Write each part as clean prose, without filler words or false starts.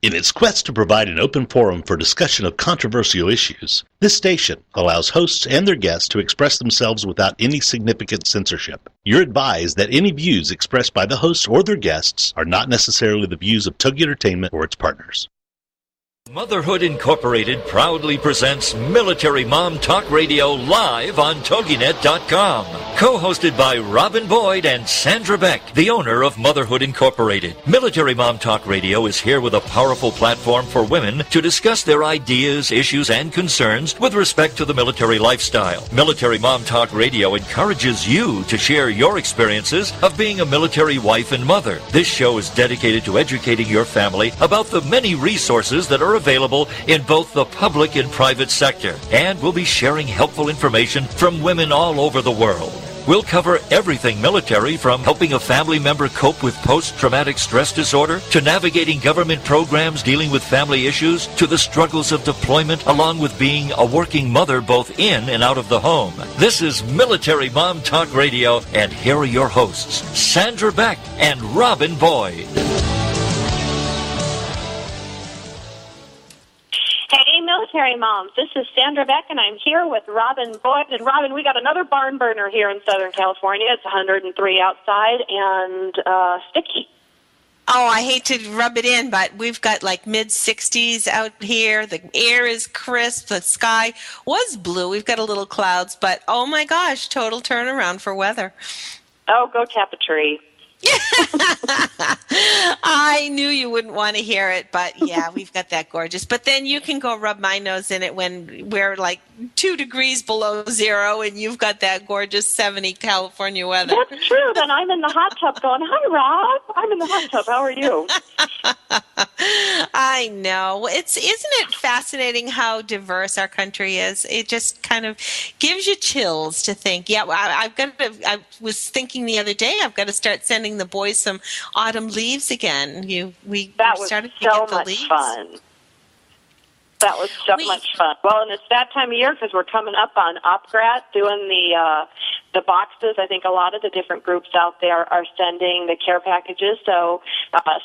In its quest to provide an open forum for discussion of controversial issues, this station allows hosts and their guests to express themselves without any significant censorship. You're advised that any views expressed by the hosts or their guests are not necessarily the views of Togi Entertainment or its partners. Motherhood Incorporated proudly presents Military Mom Talk Radio live on TogiNet.com. Co-hosted by Robin Boyd and Sandra Beck, the owner of Motherhood Incorporated. Military Mom Talk Radio is here with a powerful platform for women to discuss their ideas, issues, and concerns with respect to the military lifestyle. Military Mom Talk Radio encourages you to share your experiences of being a military wife and mother. This show is dedicated to educating your family about the many resources that are available in both the public and private sector, and we'll be sharing helpful information from women all over the world. We'll cover everything military, from helping a family member cope with post-traumatic stress disorder, to navigating government programs dealing with family issues, to the struggles of deployment, along with being a working mother both in and out of the home. This is Military Mom Talk Radio, and here are your hosts, Sandra Beck and Robin Boyd. Hey, military moms, this is Sandra Beck, and I'm here with Robin Boyd. And Robin, we got another barn burner here in Southern California. It's 103 outside and sticky. Oh, I hate to rub it in, but we've got like mid-60s out here. The air is crisp. The sky was blue. We've got a little clouds, but oh my gosh, total turnaround for weather. Oh, go tap a tree. I knew you wouldn't want to hear it, but yeah, we've got that gorgeous. But then you can go rub my nose in it when we're like 2 degrees below zero and you've got that gorgeous 70 California weather. That's true. Then I'm in the hot tub going, hi, Rob. I'm in the hot tub. How are you? I know. Isn't it fascinating how diverse our country is? It just kind of gives you chills to think, yeah, I was thinking the other day, I've got to start sending the boys some autumn leaves again. That was so much fun. That was so much fun. Well, and it's that time of year because we're coming up on OpGrat, doing the boxes. I think a lot of the different groups out there are sending the care packages. So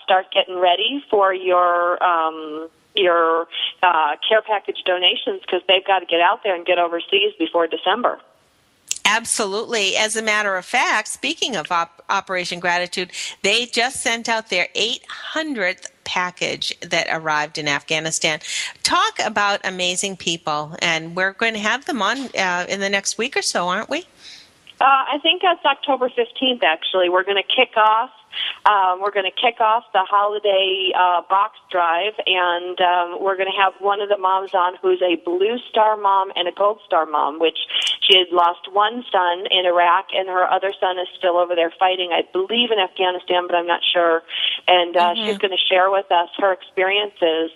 start getting ready for your care package donations because they've got to get out there and get overseas before December. Absolutely. As a matter of fact, speaking of Operation Gratitude, they just sent out their 800th package that arrived in Afghanistan. Talk about amazing people, and we're going to have them on in the next week or so, aren't we? I think that's October 15th, actually. We're going to kick off the holiday box drive, and we're going to have one of the moms on who's a Blue Star mom and a Gold Star mom, which she had lost one son in Iraq, and her other son is still over there fighting, I believe, in Afghanistan, but I'm not sure. And she's going to share with us her experiences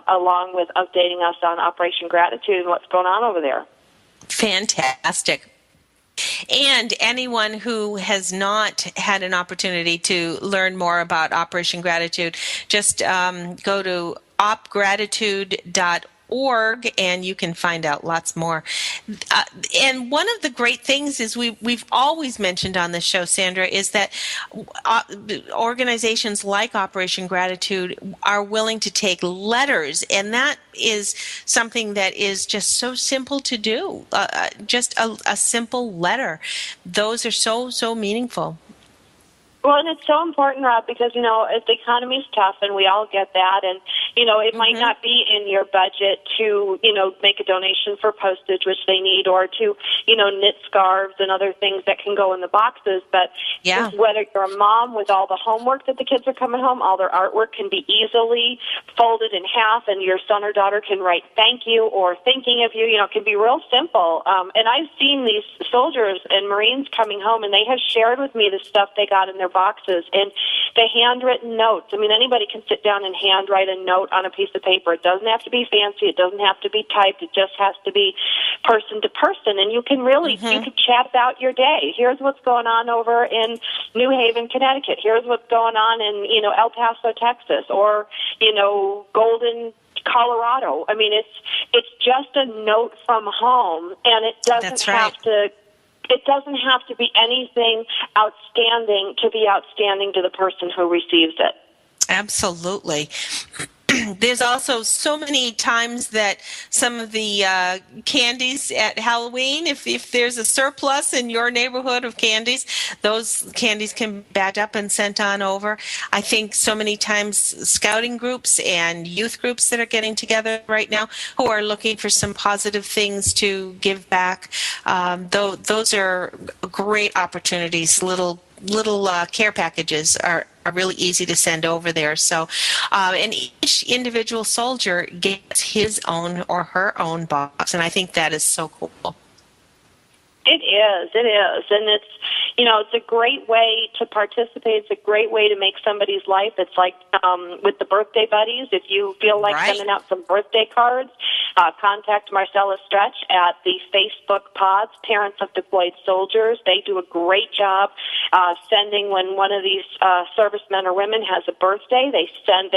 along with updating us on Operation Gratitude and what's going on over there. Fantastic. And anyone who has not had an opportunity to learn more about Operation Gratitude, just go to opgratitude.org and you can find out lots more. And one of the great things is we've always mentioned on this show, Sandra, is that organizations like Operation Gratitude are willing to take letters, and that is something that is just so simple to do. Just a simple letter. Those are so meaningful. Well, and it's so important, Rob, because, the economy's tough, and we all get that, and, it might not be in your budget to, make a donation for postage, which they need, or to, knit scarves and other things that can go in the boxes, but whether you're a mom with all the homework that the kids are coming home, all their artwork can be easily folded in half, and your son or daughter can write thank you or thinking of you, it can be real simple. And I've seen these soldiers and Marines coming home, and they have shared with me the stuff they got in their boxes and the handwritten notes. I mean, anybody can sit down and handwrite a note on a piece of paper. It doesn't have to be fancy. It doesn't have to be typed. It just has to be person to person. And you can really, you can chat about your day. Here's what's going on over in New Haven, Connecticut. Here's what's going on in, El Paso, Texas, or, Golden, Colorado. I mean, it's just a note from home, and it doesn't have to. It doesn't have to be anything outstanding to be outstanding to the person who receives it. Absolutely. there's also so many times that some of the candies at Halloween, if there's a surplus in your neighborhood of candies, those candies can be bagged up and sent on over. I think so many times scouting groups and youth groups that are getting together right now who are looking for some positive things to give back, those are great opportunities. Little care packages are really easy to send over there. So, and each individual soldier gets his own or her own box, and I think that is so cool. It is, and it's a great way to participate. It's a great way to make somebody's life. It's like with the birthday buddies. If you feel like sending out some birthday cards, contact Marcella Stretch at the Facebook pods, Parents of Deployed Soldiers. They do a great job sending when one of these servicemen or women has a birthday. They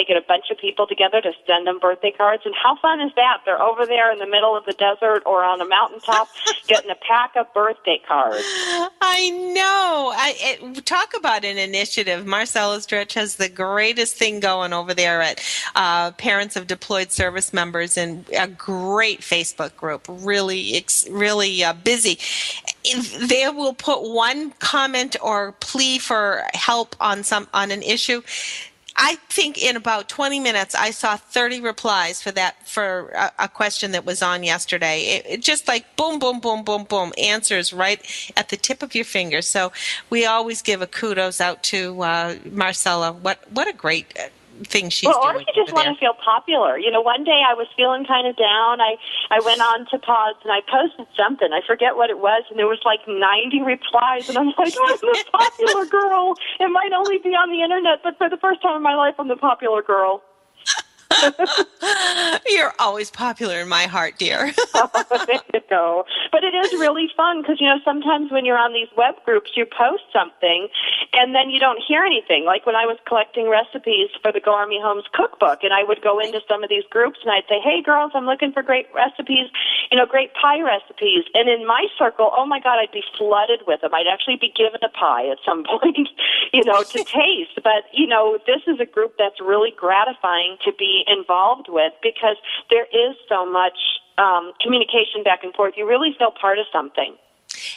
get a bunch of people together to send them birthday cards. And how fun is that? They're over there in the middle of the desert or on a mountaintop getting a pack of birthday cards. I know. Talk about an initiative. Marcella Stretch has the greatest thing going over there at Parents of Deployed Service Members, and a great Facebook group. Really busy. They will put one comment or plea for help on an issue. I think in about 20 minutes, I saw 30 replies for a question that was on yesterday. It just like boom, boom, boom, boom, boom, answers right at the tip of your finger. So we always give a kudos out to Marcella. What a great thing she's doing. Or if you just want to feel popular. One day I was feeling kind of down. I went on to Pods and I posted something. I forget what it was, and there was like 90 replies, and I'm like, oh, I'm the popular girl. It might only be on the internet, but for the first time in my life, I'm the popular girl. You're always popular in my heart, dear. There you go. But it is really fun because, sometimes when you're on these web groups, you post something and then you don't hear anything. Like when I was collecting recipes for the Go Army Homes cookbook, and I would go into some of these groups and I'd say, hey, girls, I'm looking for great recipes, great pie recipes. And in my circle, oh, my God, I'd be flooded with them. I'd actually be given a pie at some point, to taste. But, this is a group that's really gratifying to be involved with because there is so much communication back and forth. You really feel part of something.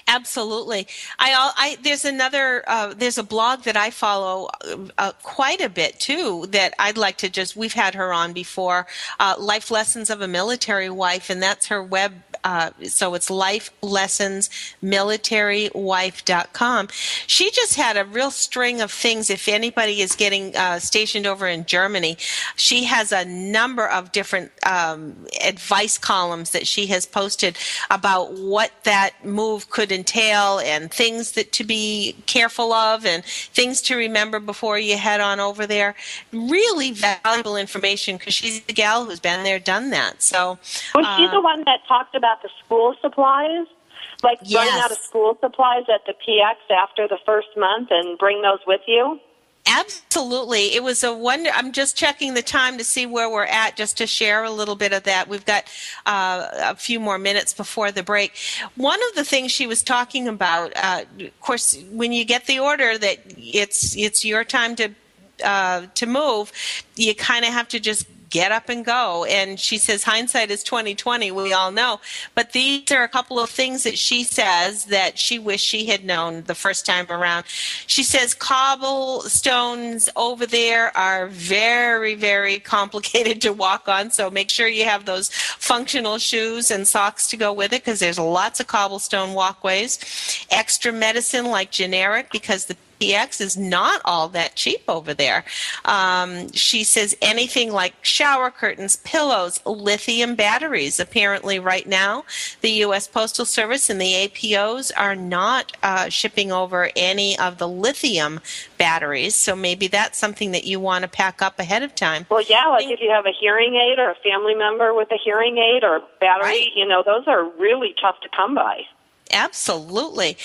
Absolutely. There's a blog that I follow quite a bit too that I'd like to we've had her on before, Life Lessons of a Military Wife, and that's her web. So it's lifelessonsmilitarywife.com. She just had a real string of things. If anybody is getting stationed over in Germany, she has a number of different advice columns that she has posted about what that move could entail and things that to be careful of and things to remember before you head on over there. Really valuable information because she's the gal who's been there, done that. So, was she the one that talked about the school supplies? Like running out of school supplies at the PX after the first month and bring those with you? Absolutely. It was a wonder. I'm just checking the time to see where we're at just to share a little bit of that. We've got a few more minutes before the break. One of the things she was talking about, of course, when you get the order that it's your time to move, you kind of have to just get up and go. And she says hindsight is 20/20, we all know. But these are a couple of things that she says that she wished she had known the first time around. She says cobblestones over there are very, very complicated to walk on, so make sure you have those functional shoes and socks to go with it because there's lots of cobblestone walkways. Extra medicine like generic because the PX is not all that cheap over there. She says anything like shower curtains, pillows, lithium batteries. Apparently right now, the U.S. Postal Service and the APOs are not shipping over any of the lithium batteries, so maybe that's something that you want to pack up ahead of time. Well, yeah, like if you have a hearing aid or a family member with a hearing aid or battery, those are really tough to come by. Absolutely.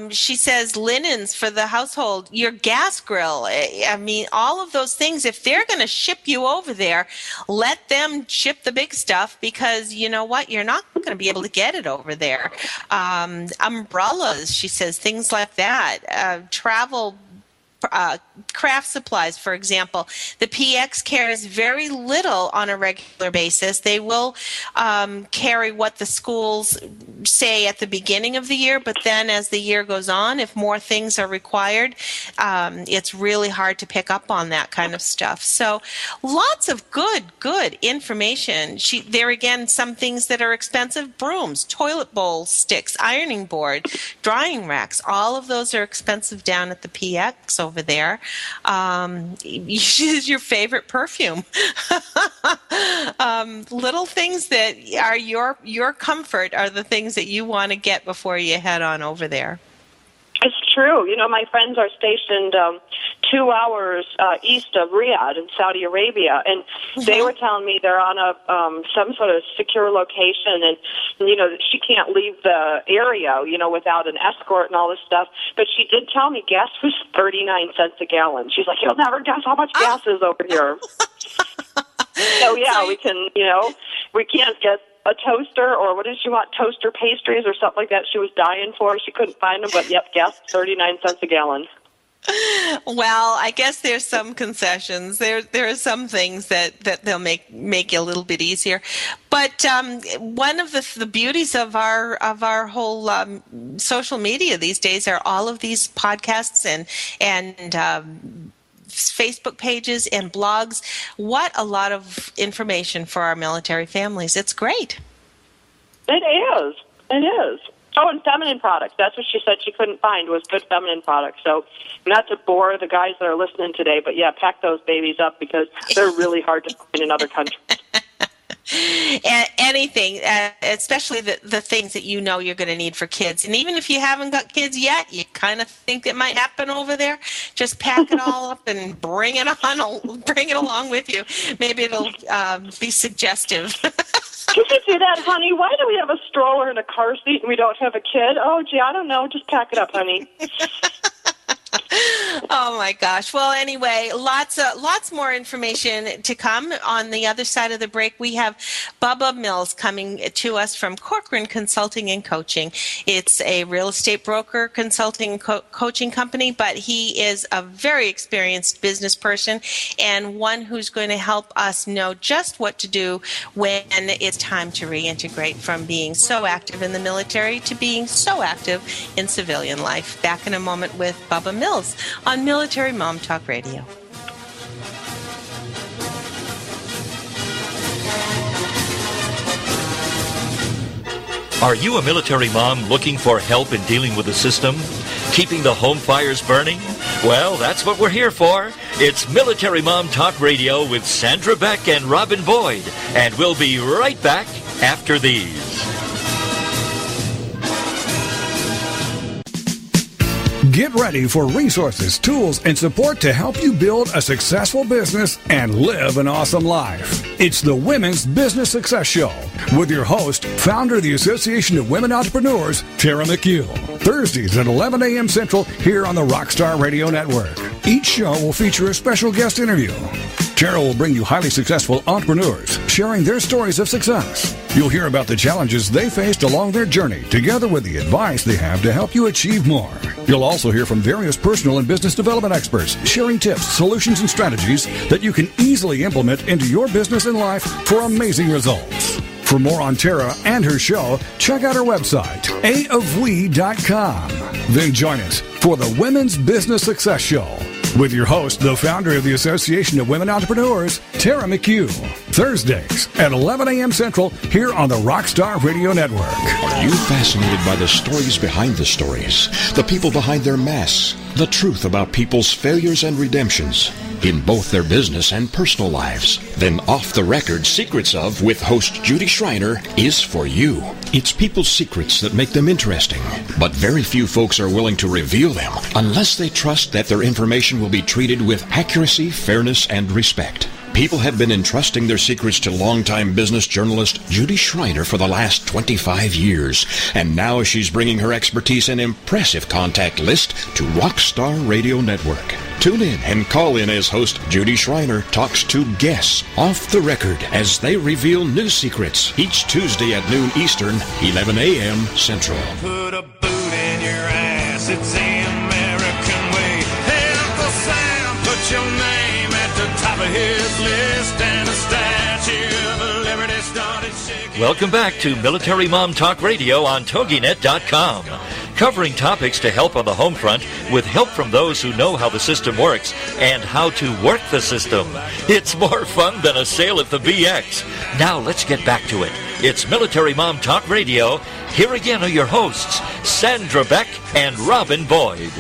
She says linens for the household, your gas grill. I mean, all of those things, if they're going to ship you over there, let them ship the big stuff because you know what? You're not going to be able to get it over there. Umbrellas, she says, things like that. Travel craft supplies, for example. The PX cares very little on a regular basis. They will carry what the schools say at the beginning of the year, but then as the year goes on, if more things are required, it's really hard to pick up on that kind of stuff. So lots of good information. There again, some things that are expensive: brooms, toilet bowl sticks, ironing board, drying racks. All of those are expensive down at the PX over there. Use your favorite perfume. Little things that are your comfort are the things that you want to get before you head on over there. It's true. You know, my friends are stationed 2 hours east of Riyadh in Saudi Arabia, and they were telling me they're on a some sort of secure location, and you know, she can't leave the area, you know, without an escort and all this stuff. But she did tell me gas was 39 cents a gallon. She's like, you'll never guess how much gas is over here. So yeah, we can, you know, we can't get a toaster, or what did she want, toaster pastries or something like that she was dying for. She couldn't find them, but yep, gas 39 cents a gallon. Well, I guess there's some concessions. There are some things that they'll make you a little bit easier. But one of the beauties of our whole social media these days are all of these podcasts and Facebook pages and blogs. What a lot of information for our military families. It's great. It is. It is. Oh, and feminine products. That's what she said she couldn't find, was good feminine products. So not to bore the guys that are listening today, but yeah, pack those babies up because they're really hard to find in other countries. Anything, especially the things that you know you're going to need for kids. And even if you haven't got kids yet, you kind of think it might happen over there. Just pack it all up and bring it along with you. Maybe it'll be suggestive. Could you do that, honey? Why do we have a stroller and a car seat and we don't have a kid? Oh, gee, I don't know. Just pack it up, honey. Oh my gosh. Well, anyway, lots more information to come. On the other side of the break, we have Bubba Mills coming to us from Corcoran Consulting and Coaching. It's a real estate broker consulting coaching company, but he is a very experienced business person and one who's going to help us know just what to do when it's time to reintegrate from being so active in the military to being so active in civilian life. Back in a moment with Bubba Mills on Military Mom Talk Radio. Are you a military mom looking for help in dealing with the system? Keeping the home fires burning? Well, that's what we're here for. It's Military Mom Talk Radio with Sandra Beck and Robin Boyd. And we'll be right back after these. Get ready for resources, tools, and support to help you build a successful business and live an awesome life. It's the Women's Business Success Show with your host, founder of the Association of Women Entrepreneurs, Tara McHugh. Thursdays at 11 a.m. Central here on the Rockstar Radio Network. Each show will feature a special guest interview. Tara will bring you highly successful entrepreneurs sharing their stories of success. You'll hear about the challenges they faced along their journey, together with the advice they have to help you achieve more. You'll also hear from various personal and business development experts, sharing tips, solutions, and strategies that you can easily implement into your business and life for amazing results. For more on Tara and her show, check out her website, aofwe.com. Then join us for the Women's Business Success Show with your host, the founder of the Association of Women Entrepreneurs, Tara McHugh. Thursdays at 11 a.m. Central here on the Rockstar Radio Network. Are you fascinated by the stories behind the stories? The people behind their masks? The truth about people's failures and redemptions in both their business and personal lives? Then Off the Record Secrets of with host Judy Schreiner is for you. It's people's secrets that make them interesting, but very few folks are willing to reveal them unless they trust that their information will be treated with accuracy, fairness, and respect. People have been entrusting their secrets to longtime business journalist Judy Schreiner for the last 25 years, and now she's bringing her expertise and impressive contact list to Rockstar Radio Network. Tune in and call in as host Judy Schreiner talks to guests off the record as they reveal new secrets each Tuesday at noon Eastern, 11 a.m. Central. Put a boot in your ass, it's the American way. Help the Welcome back to Military Mom Talk Radio on TogiNet.com. Covering topics to help on the home front with help from those who know how the system works and how to work the system. It's more fun than a sale at the BX. Now let's get back to it. It's Military Mom Talk Radio. Here again are your hosts, Sandra Beck and Robin Boyd.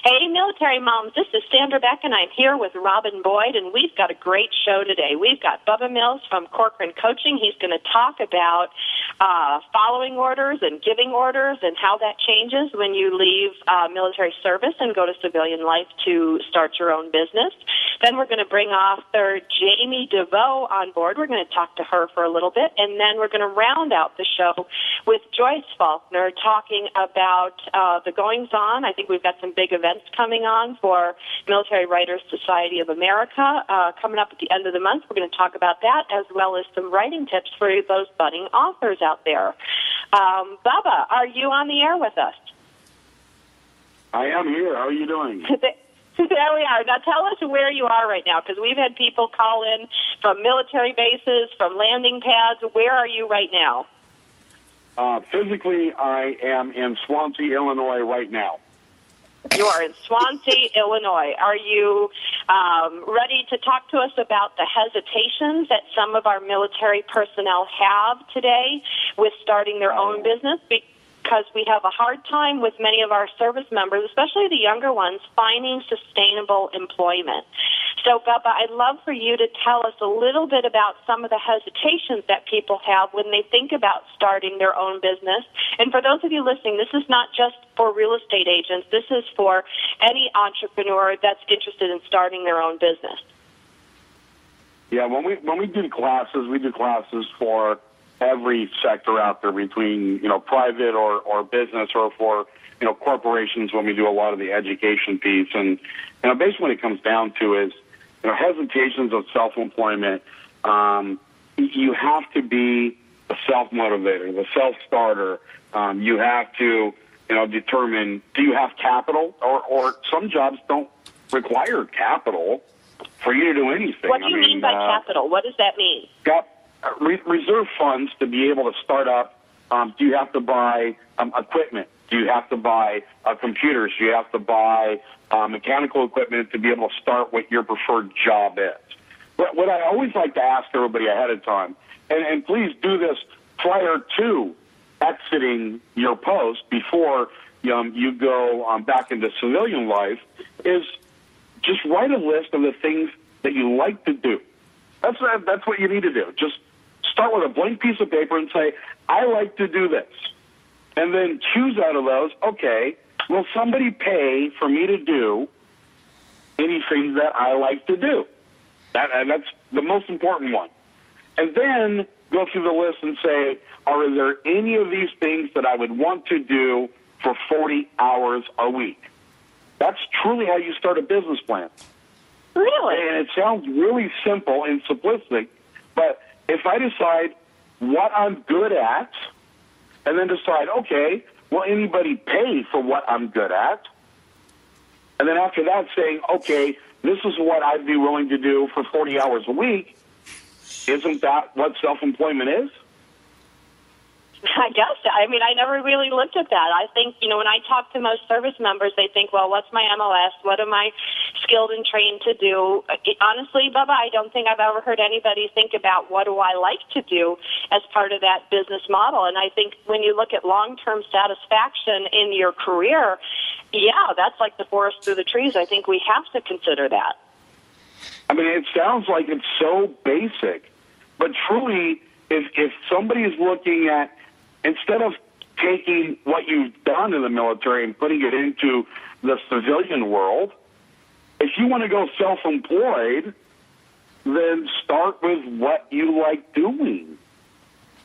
Hey, military moms, this is Sandra Beck, and I'm here with Robin Boyd, and we've got a great show today. We've got Bubba Mills from Corcoran Coaching. He's going to talk about following orders and giving orders and how that changes when you leave military service and go to civilian life to start your own business. Then we're going to bring author Janie DeVos on board. We're going to talk to her for a little bit, and then we're going to round out the show with Joyce Faulkner talking about the goings-on. I think we've got some big events coming on for Military Writers Society of America coming up at the end of the month. We're going to talk about that as well as some writing tips for those budding authors out there. Bubba, are you on the air with us? I am here. How are you doing? There we are. Now tell us where you are right now, because we've had people call in from military bases, from landing pads. Where are you right now? Physically, I am in Swansea, Illinois right now. You are in Swansea, Illinois. Are you ready to talk to us about the hesitations that some of our military personnel have today with starting their own business? Because we have a hard time with many of our service members, especially the younger ones, finding sustainable employment. So, Bubba, I'd love for you to tell us a little bit about some of the hesitations that people have when they think about starting their own business. And for those of you listening, this is not just for real estate agents. This is for any entrepreneur that's interested in starting their own business. Yeah, when we do classes for every sector out there, between private or business, or for corporations, when we do a lot of the education piece. And basically what it comes down to is hesitations of self-employment. You have to be the self-motivator, the self-starter. You have to determine, do you have capital, or some jobs don't require capital for you to do anything. What do you mean by capital? What does that mean? Reserve funds to be able to start up. Do you have to buy equipment? Do you have to buy computers? Do you have to buy mechanical equipment to be able to start what your preferred job is? What I always like to ask everybody ahead of time, and please do this prior to exiting your post, before you go back into civilian life, is just write a list of the things that you like to do. That's what you need to do. Just start with a blank piece of paper and say, I like to do this. And then choose out of those, okay, will somebody pay for me to do anything that I like to do? That's the most important one. And then go through the list and say, are there any of these things that I would want to do for 40 hours a week? That's truly how you start a business plan. Really? And it sounds really simple and simplistic, but if I decide what I'm good at, and then decide, okay, will anybody pay for what I'm good at? And then after that saying, okay, this is what I'd be willing to do for 40 hours a week, isn't that what self-employment is? I guess. I mean, I never really looked at that. I think, when I talk to most service members, they think, well, what's my MLS? What am I skilled and trained to do? Honestly, Bubba, I don't think I've ever heard anybody think about what do I like to do as part of that business model. And I think when you look at long-term satisfaction in your career, yeah, that's like the forest through the trees. I think we have to consider that. I mean, it sounds like it's so basic, but truly, if somebody is looking at, instead of taking what you've done in the military and putting it into the civilian world, if you want to go self-employed, then start with what you like doing.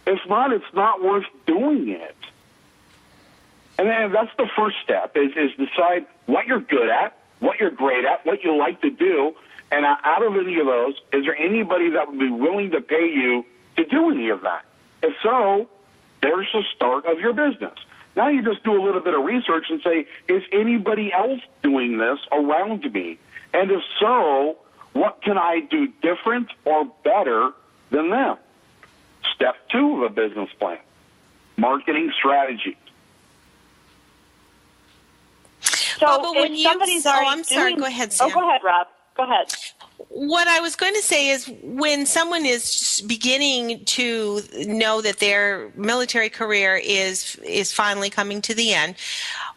If not, it's not worth doing it. And then that's the first step, is decide what you're good at, what you're great at, what you like to do, and out of any of those, is there anybody that would be willing to pay you to do any of that? If so, there's the start of your business. Now you just do a little bit of research and say, is anybody else doing this around me? And if so, what can I do different or better than them? Step 2 of a business plan, marketing strategy. So but when somebody's already I'm sorry, go ahead, Sam. Oh, go ahead, Rob. Go ahead. What I was going to say is when someone is beginning to know that their military career is finally coming to the end,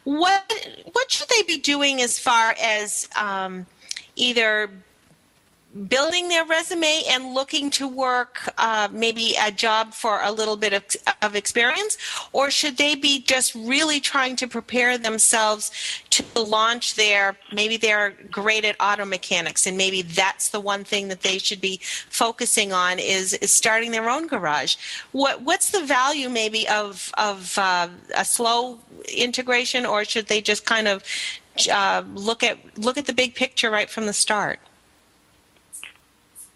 what should they be doing as far as either building their resume and looking to work maybe a job for a little bit of experience, or should they be just really trying to prepare themselves to launch maybe they're great at auto mechanics and maybe that's the one thing that they should be focusing on is starting their own garage? What's the value maybe of a slow integration, or should they just kind of look at the big picture right from the start?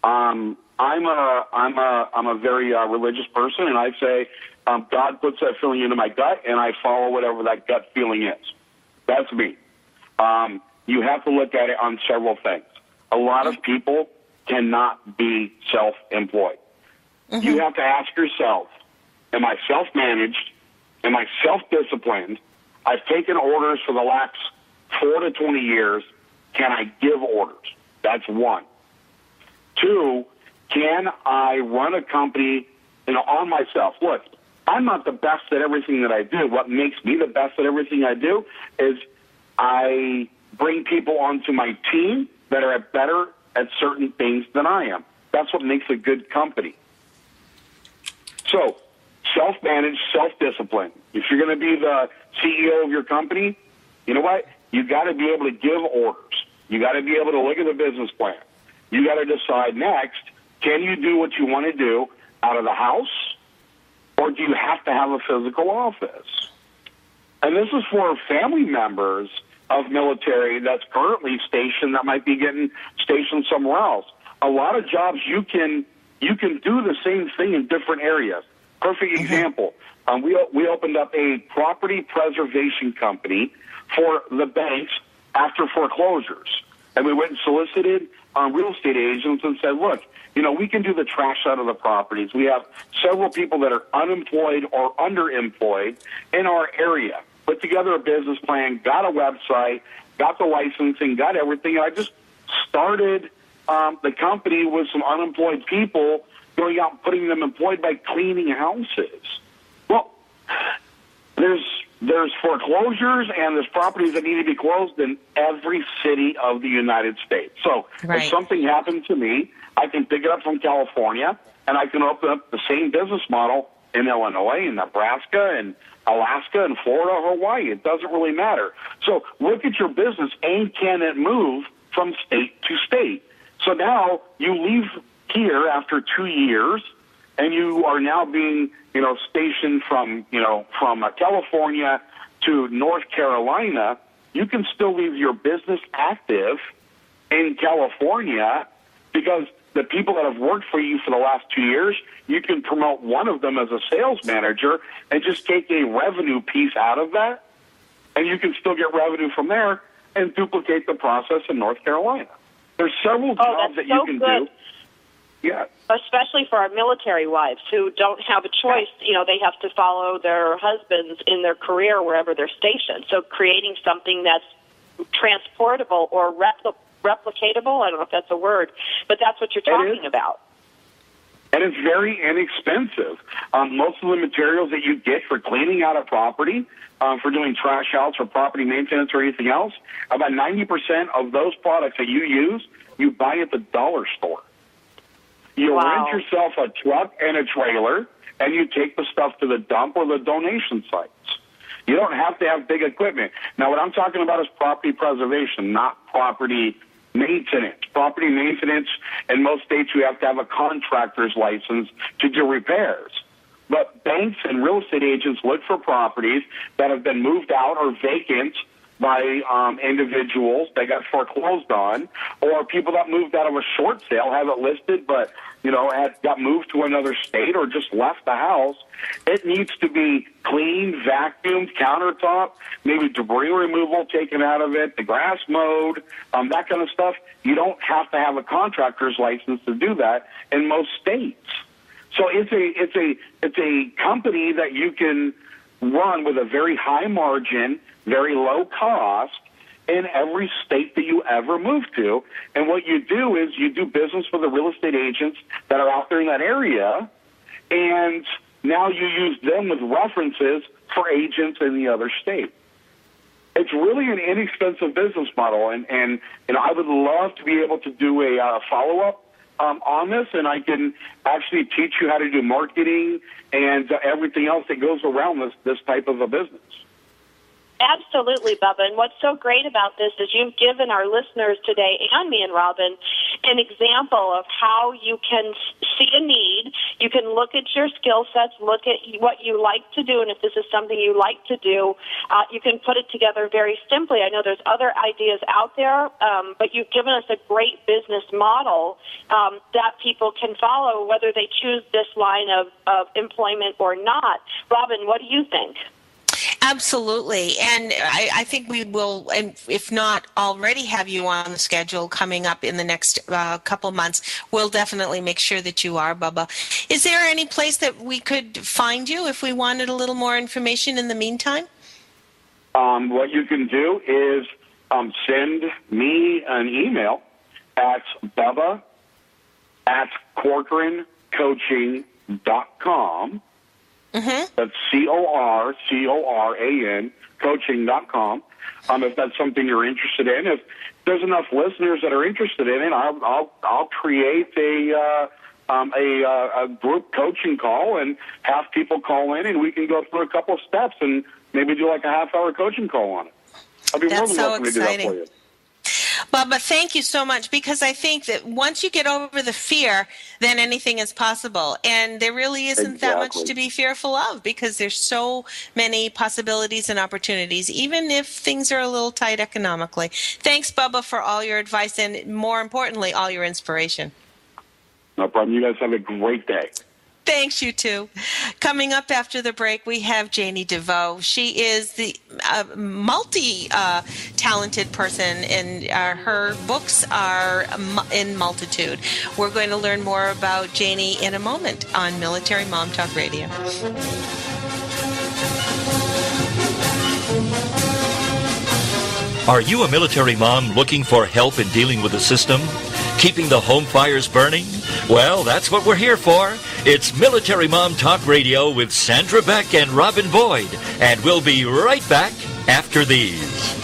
I'm a very religious person, and I say God puts that feeling into my gut, and I follow whatever that gut feeling is. That's me. You have to look at it on several things. A lot of people cannot be self-employed. Mm-hmm. You have to ask yourself, am I self-managed? Am I self-disciplined? I've taken orders for the last 4 to 20 years. Can I give orders? That's one. 2, can I run a company, on myself? Look, I'm not the best at everything that I do. What makes me the best at everything I do is I bring people onto my team that are better at certain things than I am. That's what makes a good company. So, self-managed, self-disciplined. If you're going to be the CEO of your company, you know what? You got to be able to give orders. You got to be able to look at the business plan. You got to decide next, can you do what you want to do out of the house, or do you have to have a physical office? And this is for family members of military that's currently stationed that might be getting stationed somewhere else. A lot of jobs you can do the same thing in different areas. Perfect example. We opened up a property preservation company for the banks after foreclosures. And we went and solicited real estate agents and said, look, we can do the trash out of the properties. We have several people that are unemployed or underemployed in our area. Put together a business plan, got a website, got the licensing, got everything. And I just started the company with some unemployed people, going out and putting them employed by cleaning houses. Well, there's foreclosures and there's properties that need to be closed in every city of the United States. So if something happened to me, I can pick it up from California and I can open up the same business model in Illinois and Nebraska and Alaska and Florida or Hawaii. It doesn't really matter. So look at your business and can it move from state to state? So now you leave here after 2 years and you are now being, stationed from California to North Carolina. You can still leave your business active in California because the people that have worked for you for the last 2 years, you can promote one of them as a sales manager and just take a revenue piece out of that, and you can still get revenue from there and duplicate the process in North Carolina. There's several jobs that you can do. Yeah. Especially for our military wives who don't have a choice. They have to follow their husbands in their career wherever they're stationed. So creating something that's transportable or replicatable, I don't know if that's a word, but that's what you're talking about. And it's very inexpensive. Most of the materials that you get for cleaning out a property, for doing trash outs or property maintenance or anything else, about 90% of those products that you use, you buy at the dollar store. You rent yourself a truck and a trailer, and you take the stuff to the dump or the donation sites. You don't have to have big equipment. Now, what I'm talking about is property preservation, not property maintenance. Property maintenance, in most states, you have to have a contractor's license to do repairs. But banks and real estate agents look for properties that have been moved out or vacant by individuals that got foreclosed on, or people that moved out of a short sale, have it listed, but got moved to another state or just left the house. It needs to be cleaned, vacuumed, countertop, maybe debris removal taken out of it, the grass mowed, that kind of stuff. You don't have to have a contractor's license to do that in most states. So it's a company that you can run with a very high margin, very low cost in every state that you ever move to. And what you do is you do business with the real estate agents that are out there in that area, and now you use them with references for agents in the other state. It's really an inexpensive business model, and I would love to be able to do a follow-up on this, and I can actually teach you how to do marketing and everything else that goes around this type of a business. Absolutely, Bubba. And what's so great about this is you've given our listeners today, and me and Robin, an example of how you can see a need. You can look at your skill sets, look at what you like to do, and if this is something you like to do, you can put it together very simply. I know there's other ideas out there, but you've given us a great business model that people can follow, whether they choose this line of employment or not. Robin, what do you think? Absolutely. And I think we will, and if not already have you on the schedule coming up in the next couple months, we'll definitely make sure that you are, Bubba. Is there any place that we could find you if we wanted a little more information in the meantime? What you can do is send me an email at bubba@corcorancoaching.com. Mm-hmm. That's CORCORAN coaching.com. If that's something you're interested in, if there's enough listeners that are interested in it, I'll create a group coaching call and have people call in, and we can go through a couple of steps and maybe do like a half-hour coaching call on it. I'll be more than welcome to do that for you. Bubba, thank you so much, because I think that once you get over the fear, then anything is possible. And there really isn't that much to be fearful of, because there's so many possibilities and opportunities, even if things are a little tight economically. Thanks, Bubba, for all your advice and, more importantly, all your inspiration. No problem. You guys have a great day. Thanks, you too. Coming up after the break, we have Janie DeVos. She is the multi-talented person, and her books are in multitude. We're going to learn more about Janie in a moment on Military Mom Talk Radio. Are you a military mom looking for help in dealing with the system? Keeping the home fires burning? Well, that's what we're here for. It's Military Mom Talk Radio with Sandra Beck and Robin Boyd. And we'll be right back after these.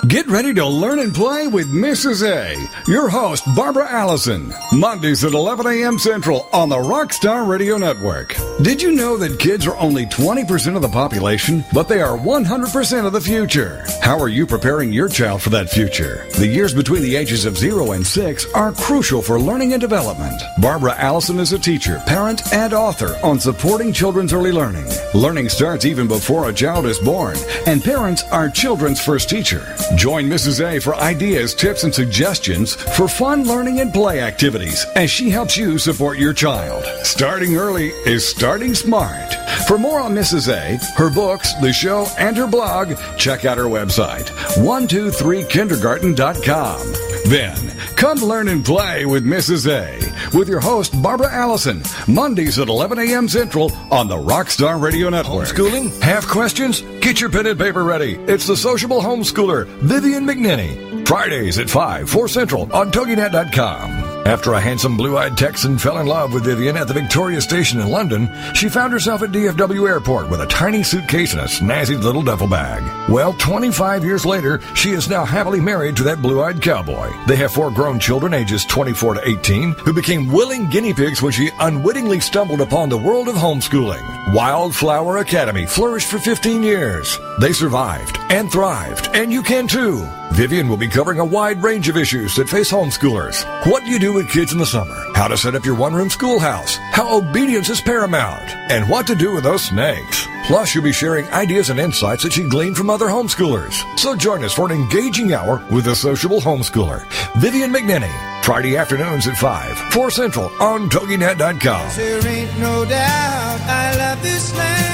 Get ready to learn and play with Mrs. A, your host, Barbara Allison, Mondays at 11 a.m. Central on the Rockstar Radio Network. Did you know that kids are only 20% of the population, but they are 100% of the future? How are you preparing your child for that future? The years between the ages of 0 and 6 are crucial for learning and development. Barbara Allison is a teacher, parent, and author on supporting children's early learning. Learning starts even before a child is born, and parents are children's first teacher. Join Mrs. A for ideas, tips, and suggestions for fun learning and play activities as she helps you support your child. Starting early is starting smart. For more on Mrs. A, her books, the show, and her blog, check out her website, 123kindergarten.com. Then, come learn and play with Mrs. A with your host, Barbara Allison, Mondays at 11 a.m. Central on the Rockstar Radio Network. Homeschooling? Have questions? Get your pen and paper ready. It's the sociable homeschooler, Vivian McNinney. Fridays at 5, 4 Central on TogiNet.com. After a handsome blue-eyed Texan fell in love with Vivian at the Victoria Station in London, she found herself at DFW Airport with a tiny suitcase and a snazzy little duffel bag. Well, 25 years later, she is now happily married to that blue-eyed cowboy. They have 4 grown children, ages 24 to 18, who became willing guinea pigs when she unwittingly stumbled upon the world of homeschooling. Wildflower Academy flourished for 15 years. They survived and thrived, and you can too. Vivian will be covering a wide range of issues that face homeschoolers. What you do with kids in the summer, how to set up your one-room schoolhouse, how obedience is paramount, and what to do with those snakes. Plus, you'll be sharing ideas and insights that she gleaned from other homeschoolers. So join us for an engaging hour with a sociable homeschooler, Vivian McNinney. Friday afternoons at 5, 4 Central on TogiNet.com. There ain't no doubt I love this land.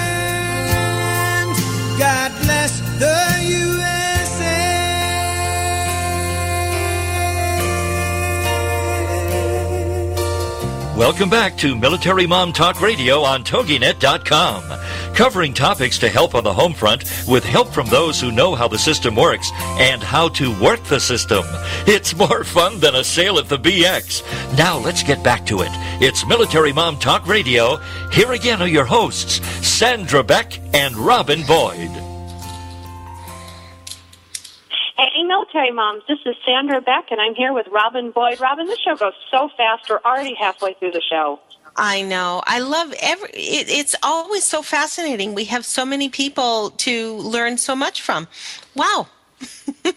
God bless the USA. Welcome back to Military Mom Talk Radio on TogiNet.com. Covering topics to help on the home front with help from those who know how the system works and how to work the system. It's more fun than a sale at the BX. Now let's get back to it. It's Military Mom Talk Radio. Here again are your hosts, Sandra Beck and Robin Boyd. Hey, Military Moms, this is Sandra Beck, and I'm here with Robin Boyd. Robin, this show goes so fast. We're already halfway through the show. I know. I love it's always so fascinating. We have so many people to learn so much from. Wow.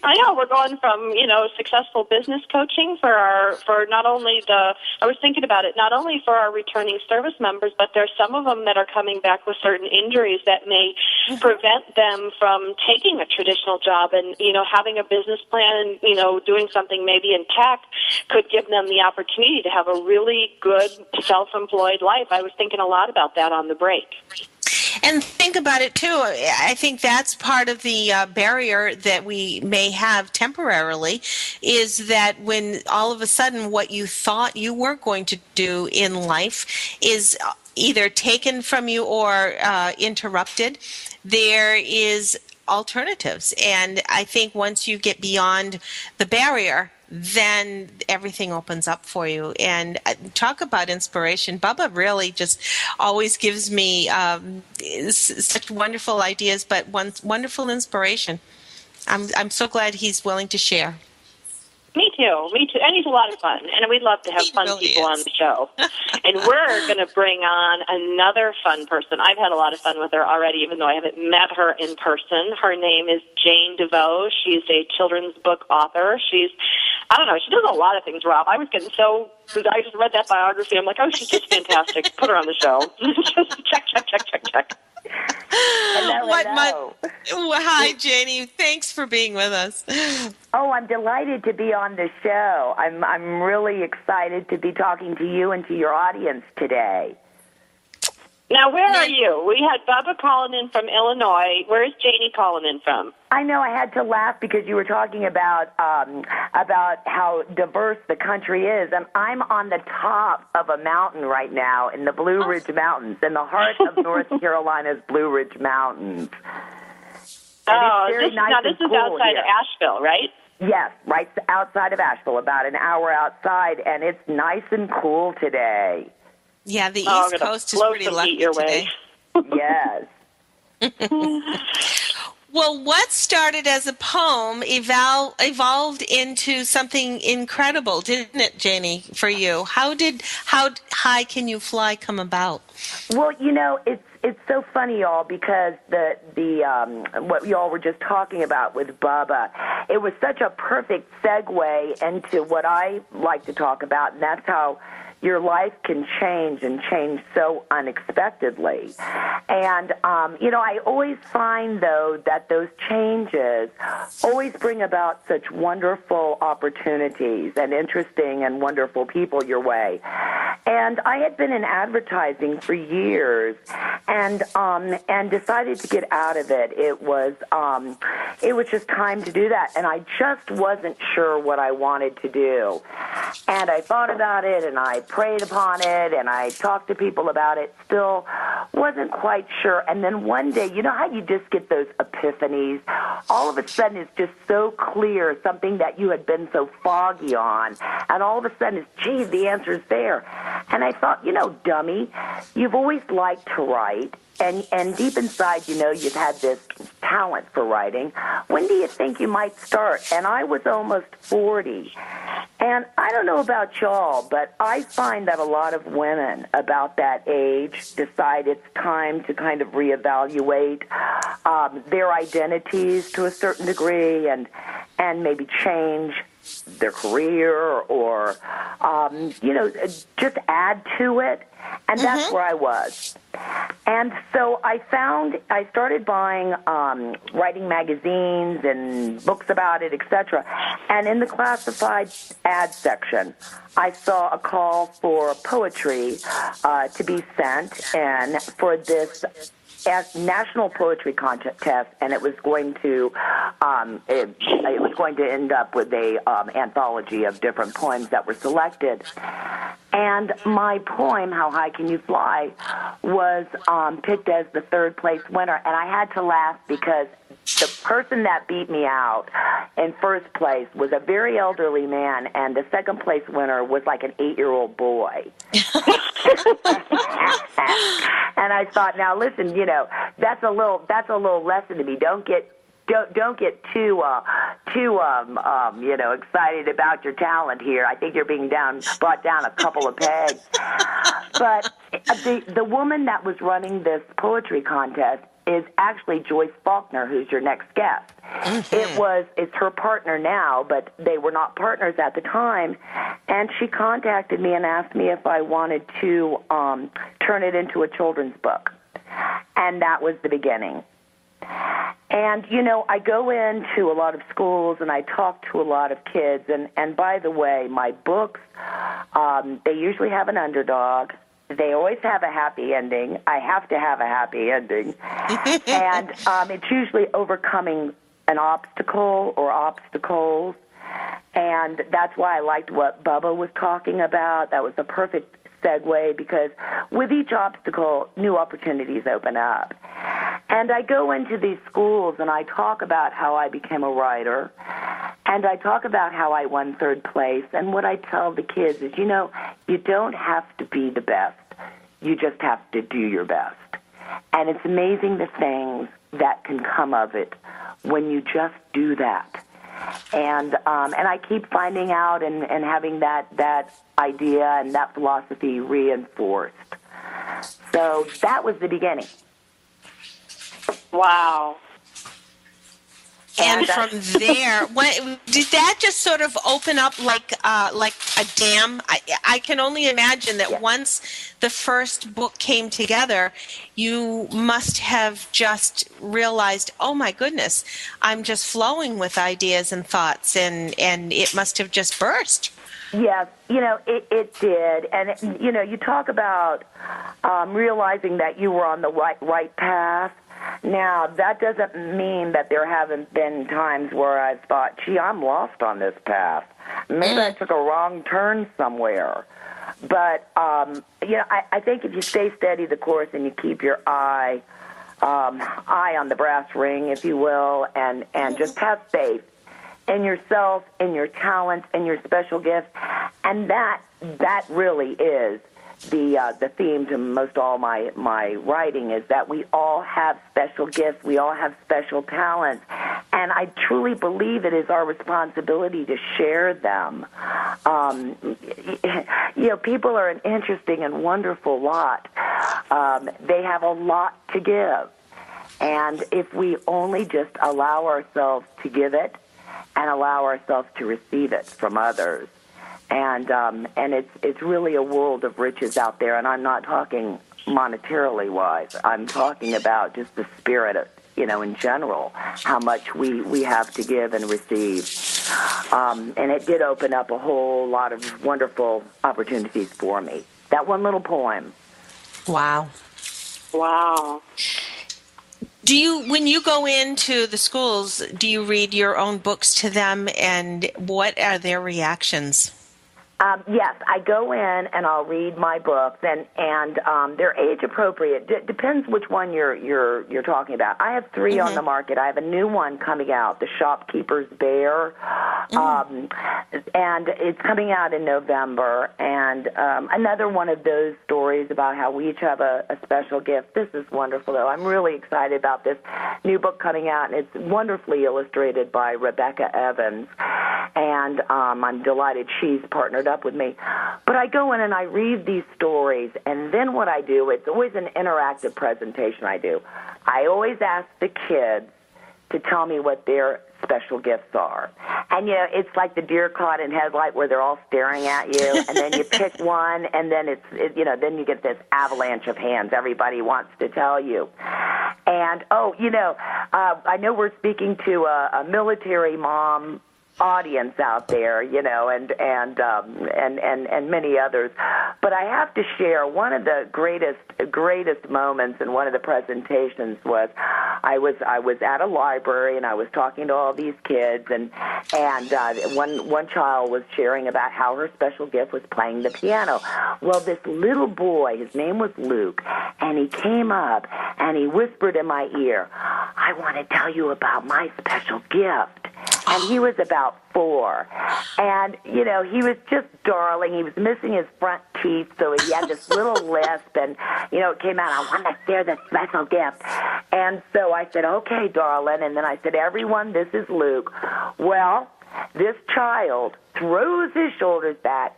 I know. We're going from, successful business coaching for not only I was thinking about it, not only for our returning service members, but there's some of them that are coming back with certain injuries that may prevent them from taking a traditional job and, having a business plan and, doing something maybe in tech could give them the opportunity to have a really good self-employed life. I was thinking a lot about that on the break. And think about it, too. I think that's part of the barrier that we may have temporarily is that when all of a sudden what you thought you were going to do in life is either taken from you or interrupted, there is alternatives. And I think once you get beyond the barrier, then everything opens up for you. And talk about inspiration. Bubba really just always gives me such wonderful ideas, but wonderful inspiration. I'm so glad he's willing to share. Me too. And he's a lot of fun. And we'd love to have fun people on the show. And we're going to bring on another fun person. I've had a lot of fun with her already, even though I haven't met her in person. Her name is Janie DeVos. She's a children's book author. She does a lot of things, Rob. I just read that biography. I'm like, oh, she's just fantastic. Put her on the show. Just check. Hello. Hi, Janie. Thanks for being with us. Oh, I'm delighted to be on the show. I'm really excited to be talking to you and to your audience today. Now, where are you? We had Bubba calling in from Illinois. Where is Janie calling in from? I know I had to laugh because you were talking about how diverse the country is, and I'm on the top of a mountain right now in the Blue Ridge Mountains, in the heart of North Carolina's Blue Ridge Mountains. This is outside of Asheville, right? Yes, right outside of Asheville, about an hour outside, and it's nice and cool today. Yeah, the East Coast is pretty lucky today. Yes. Well, what started as a poem evolved into something incredible, didn't it, Janie, for you? How High Can You Fly come about? Well, it's so funny, y'all, because the what y'all were just talking about with Bubba, it was such a perfect segue into what I like to talk about, and that's how your life can change and change so unexpectedly. And, I always find, though, that those changes always bring about such wonderful opportunities and interesting and wonderful people your way. And I had been in advertising for years and decided to get out of it. It was just time to do that. And I just wasn't sure what I wanted to do. And I thought about it, and I prayed upon it, and I talked to people about it, still wasn't quite sure. And then one day, you know how you just get those epiphanies? All of a sudden it's just so clear, something that you had been so foggy on, and all of a sudden it's, geez, the answer's there. And I thought, dummy, you've always liked to write, and deep inside, you've had this talent for writing. When do you think you might start? And I was almost 40. And I don't know about y'all, but I find that a lot of women about that age decide it's time to kind of reevaluate their identities to a certain degree and maybe change their career or, just add to it. And that's where I was. And so I started buying writing magazines and books about it, etc. And in the classified ad section, I saw a call for poetry to be sent in for this national poetry contest, and it was going to end up with a anthology of different poems that were selected. And my poem, How High Can You Fly, was picked as the third place winner. And I had to laugh because the person that beat me out in first place was a very elderly man, and the second place winner was like an 8-year-old boy. And I thought, now listen, that's a little lesson to me. Don't get too excited about your talent here. I think you're being brought down a couple of pegs. But the woman that was running this poetry contest is actually Joyce Faulkner, who's your next guest. It's her partner now, but they were not partners at the time. And she contacted me and asked me if I wanted to turn it into a children's book. And that was the beginning. And, I go into a lot of schools and I talk to a lot of kids. And by the way, my books, they usually have an underdog. They always have a happy ending. I have to have a happy ending. And it's usually overcoming an obstacle or obstacles. And that's why I liked what Bubba was talking about. That was the perfect segue, because with each obstacle, new opportunities open up. And I go into these schools and I talk about how I became a writer, and I talk about how I won third place. And what I tell the kids is, you don't have to be the best. You just have to do your best. And it's amazing the things that can come of it when you just do that. And I keep finding out and having that idea and that philosophy reinforced. So that was the beginning. Wow. And from there, did that just sort of open up like a dam? I can only imagine that once the first book came together, you must have just realized, oh my goodness, I'm just flowing with ideas and thoughts, and it must have just burst. Yes, it did. And, you talk about realizing that you were on the right path. Now, that doesn't mean that there haven't been times where I've thought, gee, I'm lost on this path. Maybe I took a wrong turn somewhere. But, I think if you stay steady the course and you keep your eye on the brass ring, if you will, and just have faith in yourself, in your talents, in your special gifts, and that really is the theme to most all my writing, is that we all have special gifts, we all have special talents, and I truly believe it is our responsibility to share them. People are an interesting and wonderful lot. They have a lot to give, and if we only just allow ourselves to give it and allow ourselves to receive it from others, and it's really a world of riches out there. And I'm not talking monetarily wise. I'm talking about just the spirit of, in general, how much we have to give and receive. And it did open up a whole lot of wonderful opportunities for me. That one little poem. Wow. Wow. When you go into the schools, do you read your own books to them, and what are their reactions? Yes, I go in and I'll read my books, and they're age appropriate. Depends which one you're talking about. I have 3 on the market. I have a new one coming out, The Shopkeeper's Bear, and it's coming out in November. And another one of those stories about how we each have a special gift. This is wonderful, though. I'm really excited about this new book coming out, and it's wonderfully illustrated by Rebecca Evans. And I'm delighted she's partnered up with me. But I go in and I read these stories, and then what I do, it's always an interactive presentation I do. I always ask the kids to tell me what their special gifts are. And, it's like the deer caught in headlight where they're all staring at you, and then you pick one, and then then you get this avalanche of hands. Everybody wants to tell you. And, I know we're speaking to a military mom audience out there, and many others. But I have to share one of the greatest moments in one of the presentations was I was at a library and I was talking to all these kids, and one child was sharing about how her special gift was playing the piano. Well, this little boy, his name was Luke, and he came up and he whispered in my ear, "I want to tell you about my special gift." And he was about 4. And, he was just darling. He was missing his front teeth, so he had this little lisp. And, it came out, "I want to share the special gift." And so I said, "Okay, darling." And then I said, "Everyone, this is Luke." Well, this child throws his shoulders back,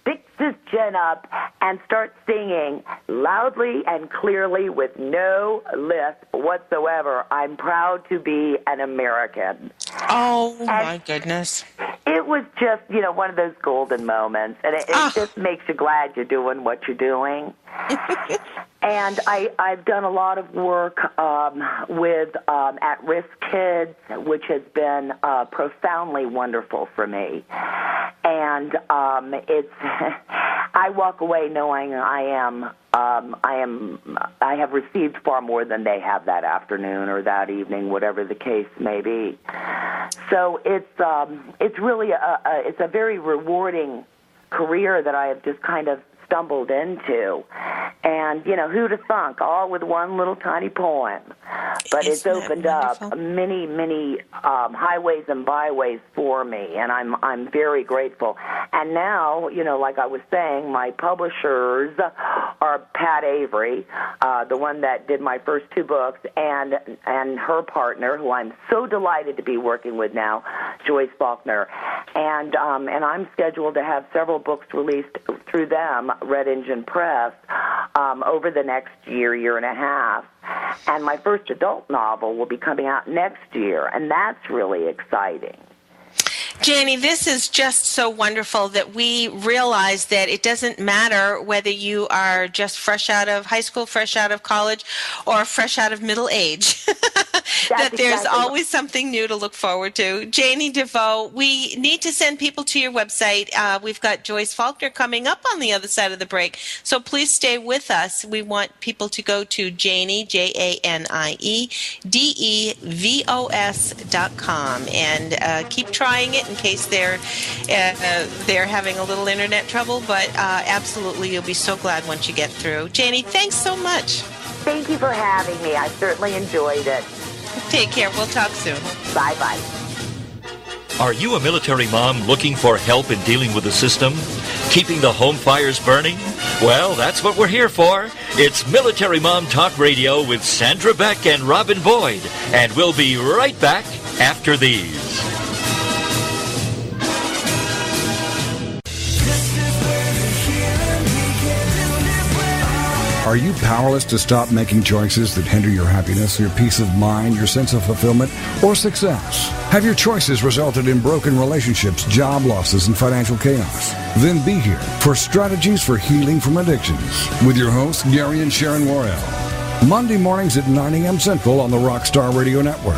sticks his chin up, and starts singing loudly and clearly with no lisp whatsoever, "I'm proud to be an American." Oh, my goodness. It was just, one of those golden moments, and it just makes you glad you're doing what you're doing. And I've done a lot of work with at-risk kids, which has been profoundly wonderful for me. And it's I walk away knowing I have received far more than they have that afternoon or that evening, whatever the case may be. So it's really it's a very rewarding career that I have just kind of stumbled into. And, who'd have thunk, all with one little tiny poem. But it's opened up many, many highways and byways for me, and I'm very grateful. And now, like I was saying, my publishers are Pat Avery, the one that did my first 2 books, and her partner, who I'm so delighted to be working with now, Joyce Faulkner. And I'm scheduled to have several books released through them, Red Engine Press, over the next year and a half. And my first adult novel will be coming out next year, and that's really exciting. Janie, this is just so wonderful that we realize that it doesn't matter whether you are just fresh out of high school, fresh out of college, or fresh out of middle age. That there's always something new to look forward to. Janie DeVos, we need to send people to your website. We've got Joyce Faulkner coming up on the other side of the break, so please stay with us. We want people to go to Janie, JANIEDEVOS.com, and keep trying it in case they're having a little internet trouble, but absolutely you'll be so glad once you get through. Janie, thanks so much. Thank you for having me. I certainly enjoyed it. Take care. We'll talk soon. Bye-bye. Are you a military mom looking for help in dealing with the system? Keeping the home fires burning? Well, that's what we're here for. It's Military Mom Talk Radio with Sandra Beck and Robin Boyd. And we'll be right back after these. Are you powerless to stop making choices that hinder your happiness, your peace of mind, your sense of fulfillment, or success? Have your choices resulted in broken relationships, job losses, and financial chaos? Then be here for Strategies for Healing from Addictions with your hosts, Gary and Sharon Worrell. Monday mornings at 9 a.m. Central on the Rockstar Radio Network.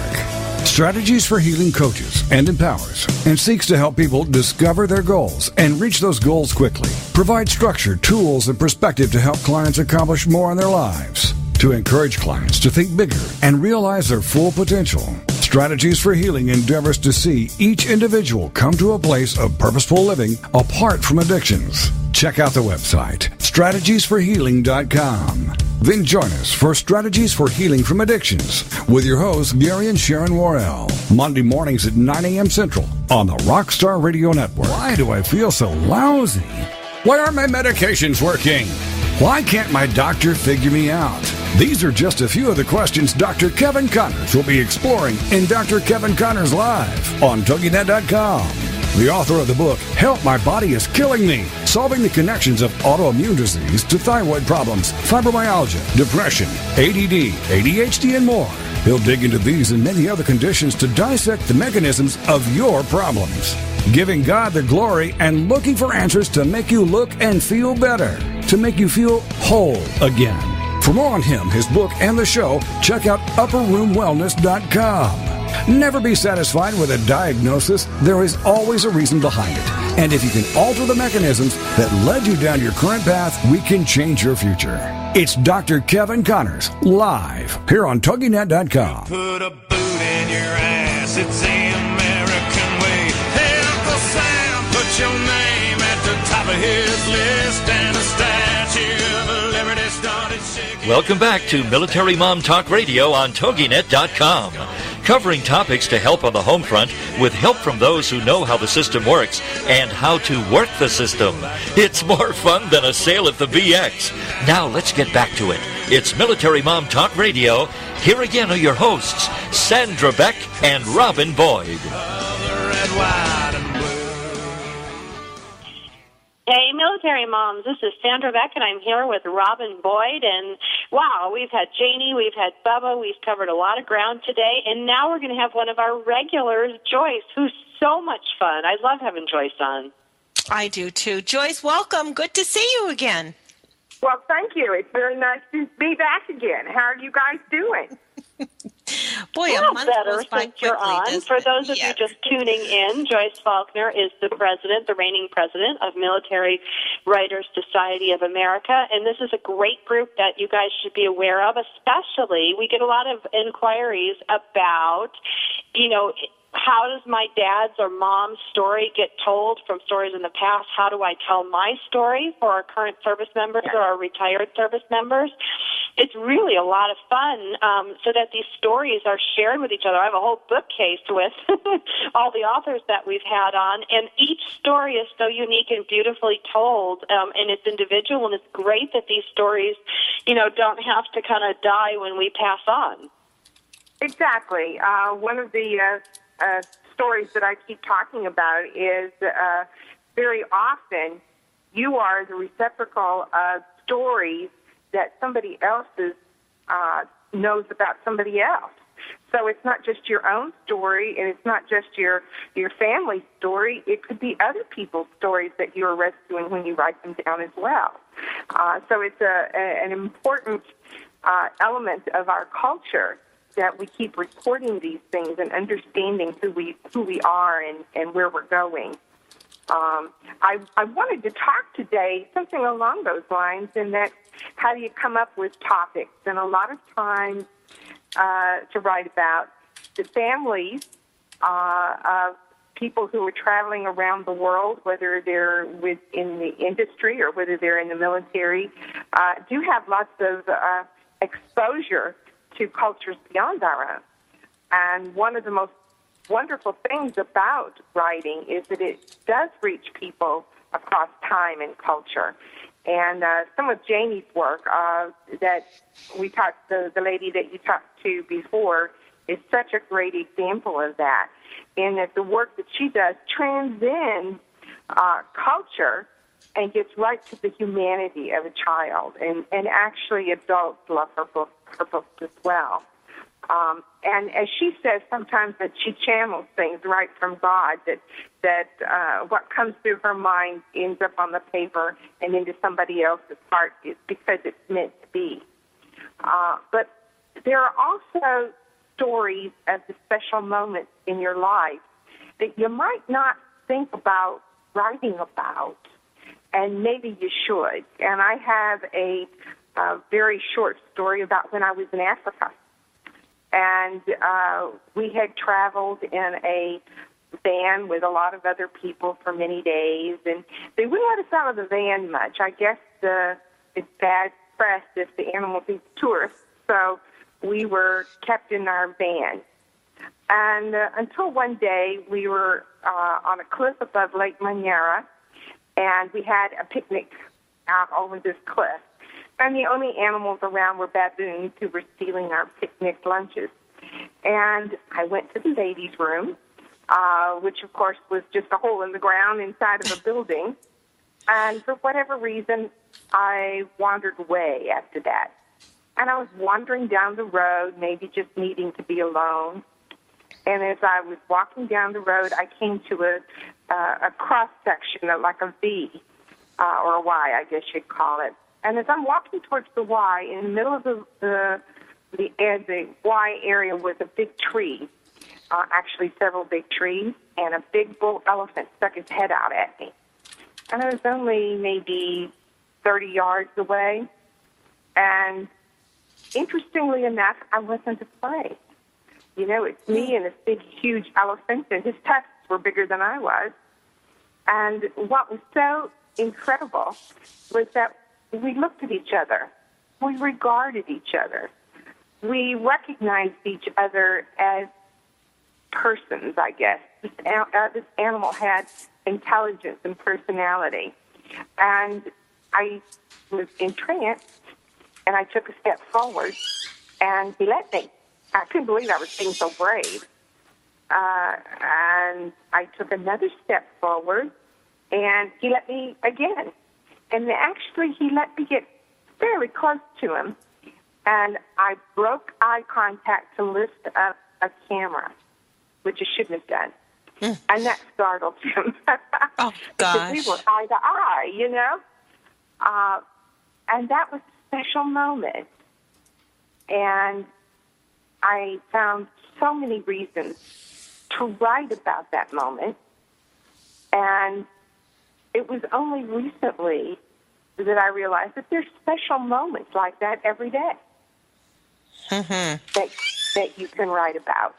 Strategies for Healing coaches and empowers and seeks to help people discover their goals and reach those goals quickly. Provide structure, tools, and perspective to help clients accomplish more in their lives. To encourage clients to think bigger and realize their full potential. Strategies for Healing endeavors to see each individual come to a place of purposeful living apart from addictions. Check out the website, strategiesforhealing.com. Then join us for Strategies for Healing from Addictions with your hosts, Gary and Sharon Worrell. Monday mornings at 9 a.m. Central on the Rockstar Radio Network. Why do I feel so lousy? Why aren't my medications working? Why can't my doctor figure me out? These are just a few of the questions Dr. Kevin Connors will be exploring in Dr. Kevin Connors Live on TogiNet.com. the author of the book, Help My Body Is Killing Me, solving the connections of autoimmune disease to thyroid problems, fibromyalgia, depression, ADD, ADHD, and more. He'll dig into these and many other conditions to dissect the mechanisms of your problems, giving God the glory and looking for answers to make you look and feel better, to make you feel whole again. For more on him, his book, and the show, check out upperroomwellness.com. Never be satisfied with a diagnosis. There is always a reason behind it. And if you can alter the mechanisms that led you down your current path, we can change your future. It's Dr. Kevin Connors, live, here on TogiNet.com. Put a boot in your ass, it's the American way. Hey, Uncle Sam, put your name at the top of his list, and a statue of liberty started shaking. Welcome back to Military Mom Talk Radio on TogiNet.com. Covering topics to help on the home front with help from those who know how the system works and how to work the system. It's more fun than a sale at the BX. Now let's get back to it. It's Military Mom Talk Radio. Here again are your hosts, Sandra Beck and Robin Boyd. Red, white, and blue. Hey, military moms, this is Sandra Beck, and I'm here with Robin Boyd. And wow, we've had Janie, we've had Bubba, we've covered a lot of ground today, and now we're going to have one of our regulars, Joyce, who's so much fun. I love having Joyce on. I do too. Joyce, welcome. Good to see you again. Well, thank you. It's very nice to be back again. How are you guys doing? Boy, well, a month better goes by since you're quickly, on. For those of you just tuning in, Joyce Faulkner is the president, the reigning president of Military Writers Society of America, and this is a great group that you guys should be aware of. Especially, we get a lot of inquiries about, how does my dad's or mom's story get told from stories in the past? How do I tell my story for our current service members or our retired service members? It's really a lot of fun so that these stories are shared with each other. I have a whole bookcase with all the authors that we've had on, and each story is so unique and beautifully told, and it's individual, and it's great that these stories, don't have to kind of die when we pass on. Exactly. One of the stories that I keep talking about is very often you are the receptacle of stories that somebody else knows about somebody else. So it's not just your own story, and it's not just your family's story. It could be other people's stories that you're rescuing when you write them down as well. So it's an important element of our culture that we keep recording these things and understanding who we are and where we're going. I wanted to talk today something along those lines, and that's how do you come up with topics? And a lot of times to write about the families of people who are traveling around the world, whether they're within the industry or whether they're in the military, do have lots of exposure to cultures beyond our own. And one of the most wonderful things about writing is that it does reach people across time and culture. And some of Janie's work that we talked, the lady that you talked to before, is such a great example of that. And that the work that she does transcends culture and gets right to the humanity of a child. And actually adults love her books as well. And as she says sometimes that she channels things right from God, that what comes through her mind ends up on the paper and into somebody else's heart because it's meant to be. But there are also stories of the special moments in your life that you might not think about writing about, and maybe you should. And I have a very short story about when I was in Africa. And we had traveled in a van with a lot of other people for many days, and they wouldn't let us out of the van much. I guess it's bad press if the animals eat tourists, so we were kept in our van. And until one day, we were on a cliff above Lake Manyara, and we had a picnic out over this cliff. And the only animals around were baboons who were stealing our picnic lunches. And I went to the ladies' room, which, of course, was just a hole in the ground inside of a building. And for whatever reason, I wandered away after that. And I was wandering down the road, maybe just needing to be alone. And as I was walking down the road, I came to a cross-section, like a V, or a Y, I guess you'd call it. And as I'm walking towards the Y, in the middle of the Y area was a big tree, actually several big trees, and a big bull elephant stuck his head out at me. And I was only maybe 30 yards away. And interestingly enough, I wasn't afraid. You know, it's me and this big, huge elephant, and his tusks were bigger than I was. And what was so incredible was that we looked at each other. We regarded each other. We recognized each other as persons, I guess. This animal had intelligence and personality. And I was entranced, and I took a step forward, and he let me. I couldn't believe I was being so brave. And I took another step forward, and he let me again. And actually, he let me get fairly close to him. And I broke eye contact to lift up a camera, which I shouldn't have done. And that startled him. Oh, gosh. Because we were eye to eye, you know? And that was a special moment. And I found so many reasons to write about that moment. And it was only recently that I realized that there's special moments like that every day that you can write about.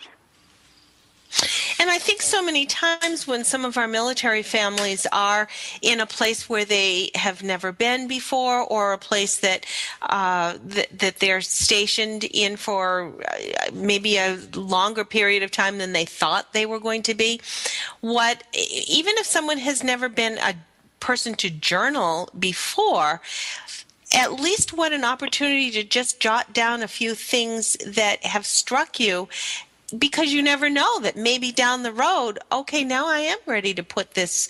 And I think so many times when some of our military families are in a place where they have never been before, or a place that that they're stationed in for maybe a longer period of time than they thought they were going to be, even if someone has never been a person to journal before, at least what an opportunity to just jot down a few things that have struck you, because you never know that maybe down the road, okay, now I am ready to put this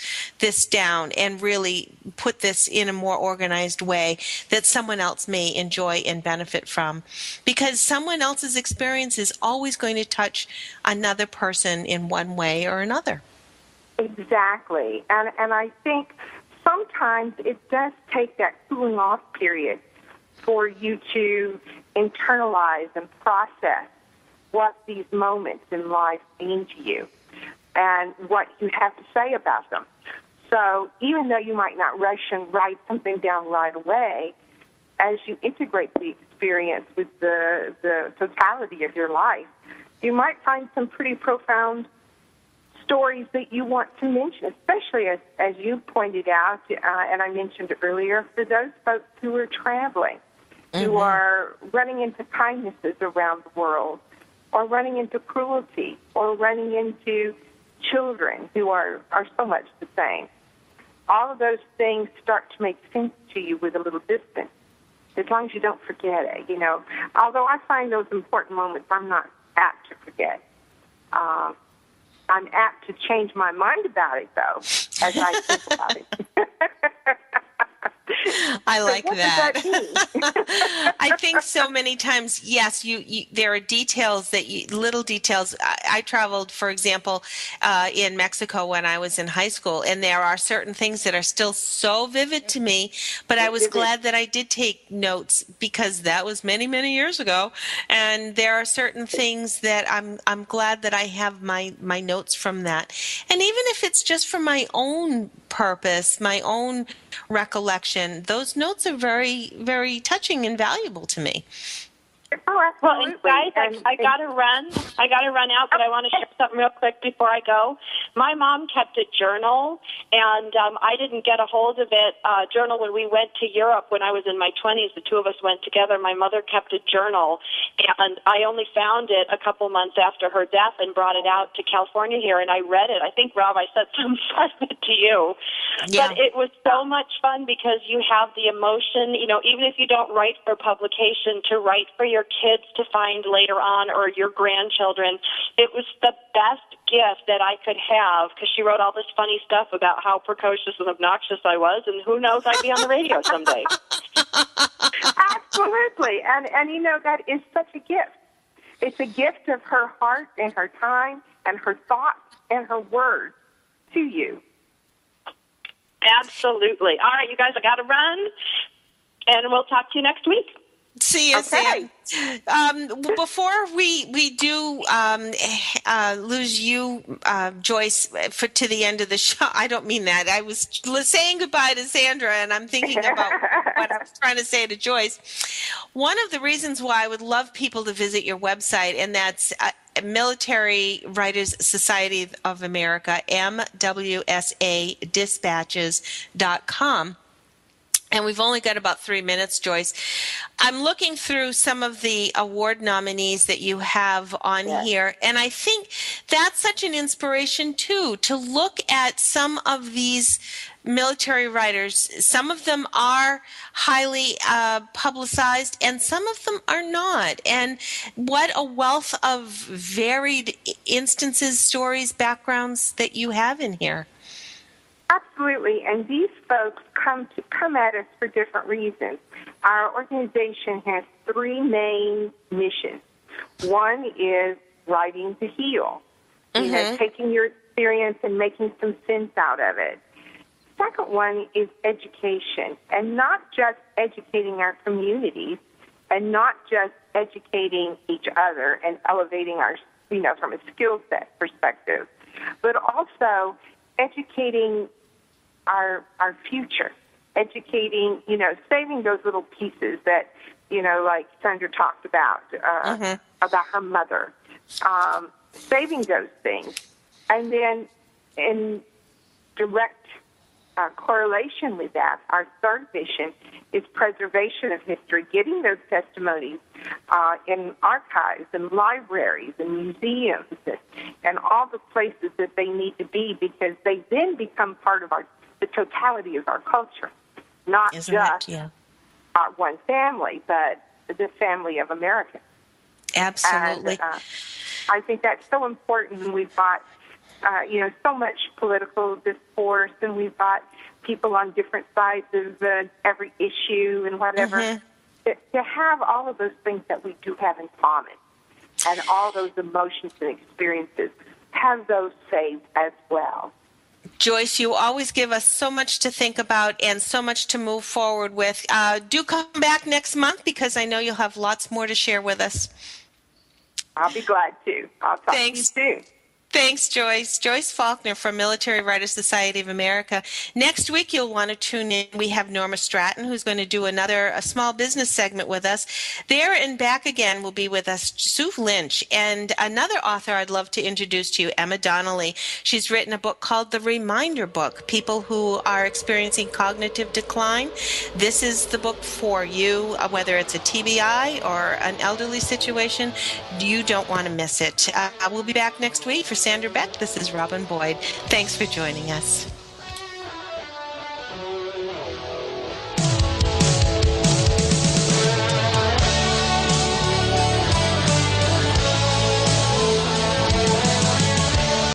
down and really put this in a more organized way that someone else may enjoy and benefit from. Because someone else's experience is always going to touch another person in one way or another. Exactly. And I think sometimes it does take that cooling off period for you to internalize and process what these moments in life mean to you and what you have to say about them. So even though you might not rush and write something down right away, as you integrate the experience with the totality of your life, you might find some pretty profound stories that you want to mention, especially as you pointed out, and I mentioned earlier, for those folks who are traveling, who are running into kindnesses around the world, or running into cruelty, or running into children who are so much the same. All of those things start to make sense to you with a little distance, as long as you don't forget it, you know. Although I find those important moments I'm not apt to forget. I'm apt to change my mind about it, though, as I think about it. I like what that. Does that mean? I think so many times, yes, there are details little details. I traveled, for example, in Mexico when I was in high school, and there are certain things that are still so vivid to me, but I was glad that I did take notes because that was many, many years ago. And there are certain things that I'm glad that I have my notes from that. And even if it's just for my own purpose, my own recollection, those notes are very, very touching and valuable to me. Oh, absolutely. Well, and guys, I gotta run. I gotta run out, but I want to share something real quick before I go. My mom kept a journal, and I didn't get a hold of it. Journal when we went to Europe when I was in my 20s. The two of us went together. My mother kept a journal, and I only found it a couple months after her death and brought it out to California here, and I read it. I think, Rob, I said some it to you. Yeah. But it was so much fun because you have the emotion, you know, even if you don't write for publication, to write for your your kids to find later on or your grandchildren. It was the best gift that I could have because she wrote all this funny stuff about how precocious and obnoxious I was, and who knows, I'd be on the radio someday. Absolutely. And you know, that is such a gift. It's a gift of her heart and her time and her thoughts and her words to you. Absolutely. All right, you guys, I got to run, and we'll talk to you next week. See you, Sam. Before we do lose you, Joyce, to the end of the show, I don't mean that. I was saying goodbye to Sandra, and I'm thinking about what I was trying to say to Joyce. One of the reasons why I would love people to visit your website, and that's Military Writers Society of America, MWSAdispatches.com. And we've only got about 3 minutes, Joyce. I'm looking through some of the award nominees that you have on here, and I think that's such an inspiration, too, to look at some of these military writers. Some of them are highly publicized, and some of them are not. And what a wealth of varied instances, stories, backgrounds that you have in here. Absolutely, and these folks come at us for different reasons. Our organization has 3 main missions. One is writing to heal, you know, taking your experience and making some sense out of it. Second one is education, and not just educating our communities, and not just educating each other and elevating our, you know, from a skill set perspective, but also educating our future, educating, you know, saving those little pieces that, you know, like Sandra talked about her mother, saving those things. And then in direct correlation with that, our third mission is preservation of history, getting those testimonies in archives and libraries and museums and all the places that they need to be, because they then become part of the totality of our culture, not one family, but the family of America. Absolutely. And, I think that's so important. We've got, you know, so much political discourse, and we've got people on different sides of every issue and whatever. To have all of those things that we do have in common, and all those emotions and experiences, have those saved as well. Joyce, you always give us so much to think about and so much to move forward with. Do come back next month, because I know you'll have lots more to share with us. I'll be glad to. I'll talk to you soon. Thanks, Joyce. Joyce Faulkner from Military Writers Society of America. Next week, you'll want to tune in. We have Norma Stratton, who's going to do a small business segment with us. There and back again will be with us Sue Lynch, and another author I'd love to introduce to you, Emma Donnelly. She's written a book called The Reminder Book, People Who Are Experiencing Cognitive Decline. This is the book for you, whether it's a TBI or an elderly situation. You don't want to miss it. We'll be back next week. For Sandra Beck, this is Robin Boyd. Thanks for joining us.